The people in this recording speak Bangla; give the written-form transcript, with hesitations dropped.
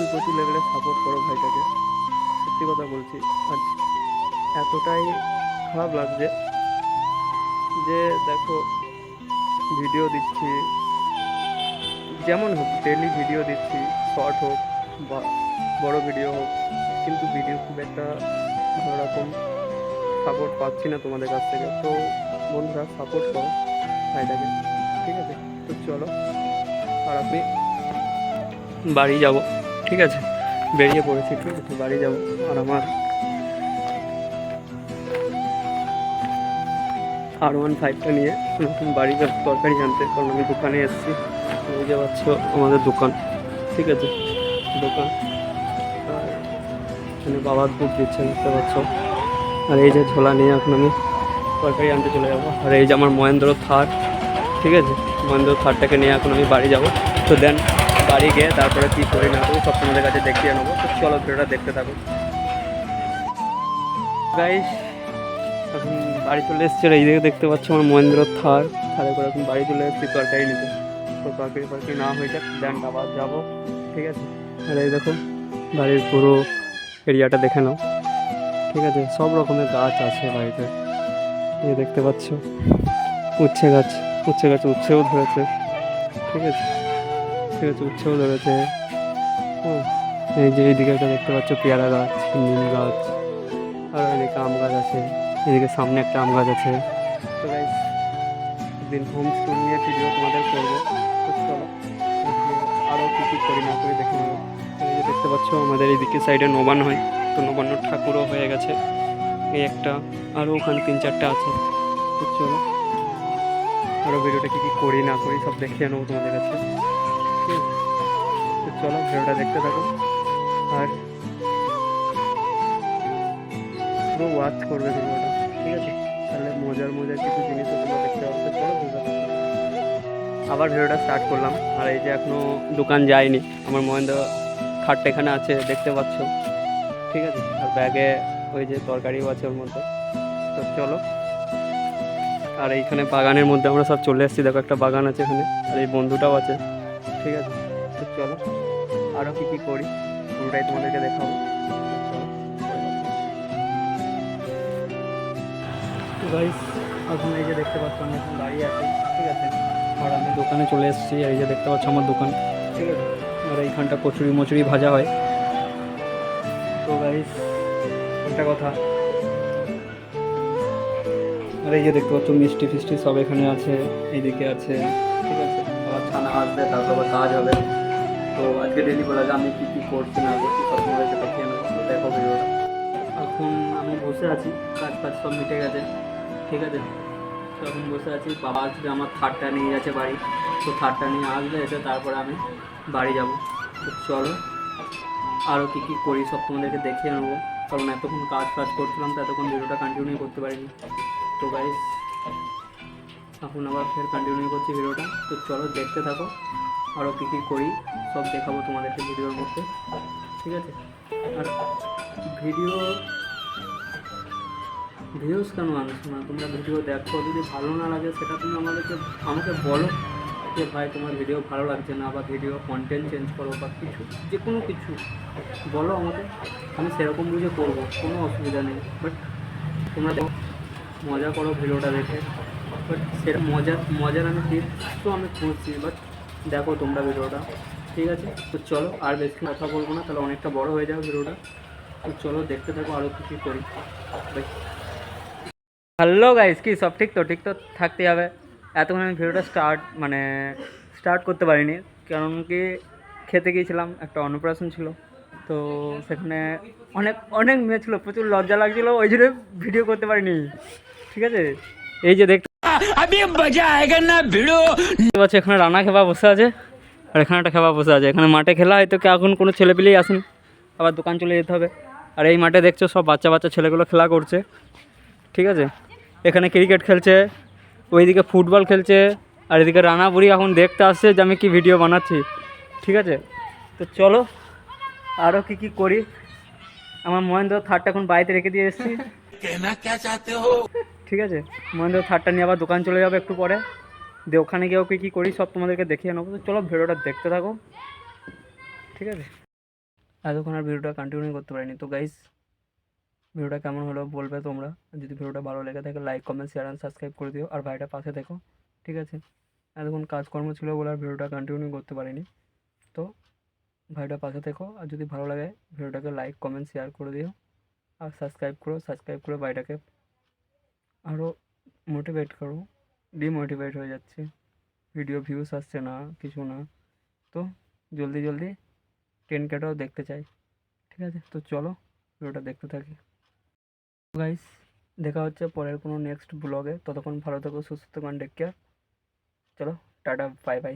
প্রচুর প্রচুর লেভেলে সাপোর্ট করো ভাইটাকে, সত্যি কথা বলছি। আজ এতটাই খারাপ লাগছে যে দেখো, ভিডিও দিচ্ছি যেমন হোক, ডেলি ভিডিও দিচ্ছি, শর্ট হোক বা বড় ভিডিও হোক, কিন্তু ভিডিও খুব একটা ভালো রকম সাপোর্ট পাচ্ছি না তোমাদের কাছ থেকে। তো বন্ধুরা, সাপোর্ট করো ভাইটাকে, ঠিক আছে? তো চলো, আর আমি বাড়ি যাব, ঠিক আছে? বেরিয়ে পড়েছি, ঠিক আছে? বাড়ি যাব। আর আমার R15টা নিয়ে নতুন বাড়ি যাব তরকারি আনতে, কারণ আমি দোকানে এসেছি। বুঝতে পারছো আমাদের দোকান, ঠিক আছে? দোকান, আর এখানে বাবার দুধ দিচ্ছে, বুঝতে পারছো। আর এই যে ঝোলা নিয়ে এখন আমি তরকারি আনতে চলে যাবো। আর এই যে আমার মহেন্দ্র থার, ঠিক আছে? মহেন্দ্র থারটাকে নিয়ে এখন আমি বাড়ি যাব। তো দেন বাড়ি গিয়ে তারপরে কী করি না করি সব তোমাদের কাছে দেখিয়ে নেবো। তো চলো, ভিডিওটা দেখতে থাকো গাইস। এখন বাড়ি চলে এসেছি, আর এই দিকে দেখতে পাচ্ছ আমার মহেন্দ্র থারে করে এখন বাড়ি চলে এসেছি তরকারি নিতে। তো তরকারি ফরকারি না হয়ে যাক, দেন আবার যাবো, ঠিক আছে? আর এই দেখো বাড়ির পুরো এরিয়াটা দেখে নাও, ঠিক আছে? সব রকমের গাছ আছে বাড়িতে, এই দেখতে পাচ্ছ উচ্ছে গাছ, উচ্ছেও ধরেছে, ঠিক আছে? ঠিক আছে, উচ্ছেও ধরেছে। হুম, এই যে এইদিকে একটা দেখতে পাচ্ছ পেয়ারা গাছ, নিম গাছ, আর এদিকে আম গাছ আছে, এদিকে সামনে একটা আম গাছ আছে। তো গাইস, একদিন হোম স্কুল নিয়ে ভিডিও তোমাদের করবো। তো চলো, আরও কী কী করি না করি দেখে নেবো। এই যে দেখতে পাচ্ছ আমাদের এইদিকে সাইডে নবান্ন হয়, তো নবান্ন ঠাকুরও হয়ে গেছে এই একটা, আরও ওখানে 3-4টা আছে। তো চলো, আরও ভিডিওটা কী কী করি না করি সব দেখিয়ে নেবো তোমাদের কাছে, ঠিক আছে? তো চলো, ভিডিওটা দেখতে থাকো, আর পুরো ওয়াচ করবে ভিডিওটা, ঠিক আছে? তাহলে মজার মজার কিছু জিনিসও তোমরা দেখতে পাবে। তো চলো, ভিডিওটা আবার ভিডিওটা স্টার্ট করলাম। আর এই যে এখনও দোকান যায়নি, আমার মহেন্দ্র খাটটা এখানে আছে, দেখতে পাচ্ছ, ঠিক আছে? আর ব্যাগে ওই যে তরকারিও আছে ওর মধ্যে। তো চলো, আর এইখানে বাগানের মধ্যে আমরা সব চলে এসেছি, দেখো একটা বাগান আছে এখানে, আর এই বন্ধুটাও আছে, ঠিক আছে? তো চলো, আরও কী কী করি পুরোটাই তোমাদেরকে দেখাবো। তো গাইস, এখন এই যে দেখতে পাচ্ছ আমি এখন দাঁড়িয়ে আছি, ঠিক আছে? আর আমি দোকানে চলে এসেছি, আর এই যে দেখতে পাচ্ছ আমার দোকান, ঠিক আছে? আর এইখানটা কচুরি মচুরি ভাজা হয়। তো গাইস, একটা কথা, আর এই যে দেখতে পাচ্ছ মিষ্টি ফিষ্টি সব এখানে আছে, এইদিকে আছে, ঠিক আছে? আবার ছানা আসবে, তারপর আবার কাজ হবে। তো আজকে ডেলি বলা যায় আমি কী কী করছি না করছি সব তোমাদেরকে দেখিয়ে নেবো। তো দেখো ভিডিওটা। এখন আমি বসে আছি, কাজ ফাজ সব মিটে গেছে, ঠিক আছে? তো এখন বসে আছি, বাবা আসবে আমার থারটা নিয়ে যাচ্ছে বাড়ি। তো থারটা নিয়ে আসবে, এসে তারপরে আমি বাড়ি যাব। তো চলো, আরও কী কী করি সব তোমাদেরকে দেখিয়ে নেবো, কারণ এতক্ষণ কাজ ফাজ করছিলাম, তো এতক্ষণ ভিডিওটা কন্টিনিউ করতে পারিনি। তো গাইস, এখন আবার ফের কন্টিনিউ করছি ভিডিওটা। তো চলো, দেখতে থাকো, আরও কী কী করি সব দেখাবো তোমাদেরকে ভিডিওর মধ্যে, ঠিক আছে? আর ভিউজ কেন আনছো না? তোমরা ভিডিও দেখো, যদি ভালো না লাগে সেটা তুমি আমাকে বলো যে ভাই তোমার ভিডিও ভালো লাগছে না, বা ভিডিও কন্টেন্ট চেঞ্জ করো, বা কিছু যে কোনো কিছু বলো আমাকে, আমি সেরকম বুঝে করবো, কোনো অসুবিধা নেই। বাট তোমরা মজা করো ভিডিওটা দেখে, বাট সেরকম মজার আমি টিপস তো আমি খুঁজছি, বাট দেখো তোমরা ভিডিওটা, ঠিক আছে? তো চলো, আর বেশি কথা বলবো না, তাহলে অনেকটা বড় হয়ে যাবে ভিডিওটা। তো চলো, দেখতে থাকো আরও কী কী করি। হ্যালো গাইস, কি সব ঠিক তো? ঠিক তো থাকতেই হবে। এতক্ষণ আমি ভিডিওটা স্টার্ট করতে পারিনি, কারণ কি খেতে গিয়েছিলাম, একটা অন্নপ্রাশন ছিল। তো সেখানে অনেক অনেক মেয়ে ছিল, প্রচুর লজ্জা লাগছিল, ওই জন্য ভিডিও করতে পারিনি, ঠিক আছে? এই যে দেখতে পাচ্ছি এখানে রান্না খেবা বসে আছে, আর এখানে একটা খেবা বসে আছে। এখানে মাঠে খেলা হয়তো এখন কোনো ছেলেপিলেই আসেন, আবার দোকান চলে যেতে হবে। আর এই মাঠে দেখছো সব বাচ্চা বাচ্চা ছেলেগুলো খেলা করছে, ঠিক আছে? এখানে ক্রিকেট খেলছে, ওইদিকে ফুটবল খেলছে, আর এদিকে রানা বুড়ি এখন দেখতে আসছে যে আমি কি ভিডিও বানাচ্ছি, ঠিক আছে? তো চলো, আরও কী কী করি। আমার মহেন্দ্র থারটা এখন বাড়িতে রেখে দিয়ে এসেছি, ঠিক আছে? মহেন্দ্র থারটা নিয়ে আবার দোকান চলে যাবে একটু পরে, দিয়ে ওখানে গিয়েও কী কী করি সব তোমাদেরকে দেখিয়ে নেবো। তো চলো, ভিডিওটা দেখতে থাকো, ঠিক আছে? এতক্ষণ আর ভিডিওটা কন্টিনিউ করতে পারিনি। তো গাইস, ভিডিওটা কেমন হলো বলবে তোমরা। যদি ভিডিওটা ভালো লেগে থাকে like comment share and subscribe করে দিও, আর ভাইটা পাশে দেখো, ঠিক আছে। এতক্ষণ কাজকর্ম ছিল বলে আর ভিডিওটা কন্টিনিউ করতে পারিনি। তো ভাইটা পাশে থেকো, আর যদি ভালো লাগে ভিডিওটাকে লাইক কমেন্ট শেয়ার করে দিও, আর সাবস্ক্রাইব করে ভাইটাকে আরও মোটিভেট করো। ডিমোটিভেট হয়ে যাচ্ছে, ভিডিও ভিউস আসছে না, কিছু না। তো জলদি জলদি 10Kটাও দেখতে চাই, ঠিক আছে। তো চলো ভিডিওটা দেখতে থাকি। গাইস, দেখা হচ্ছে পরের কোনো নেক্সট ব্লগে। ততক্ষণ ভালো থেকো, সুস্থ থেকো, টেক কেয়ার। চলো টাটা, বাই বাই।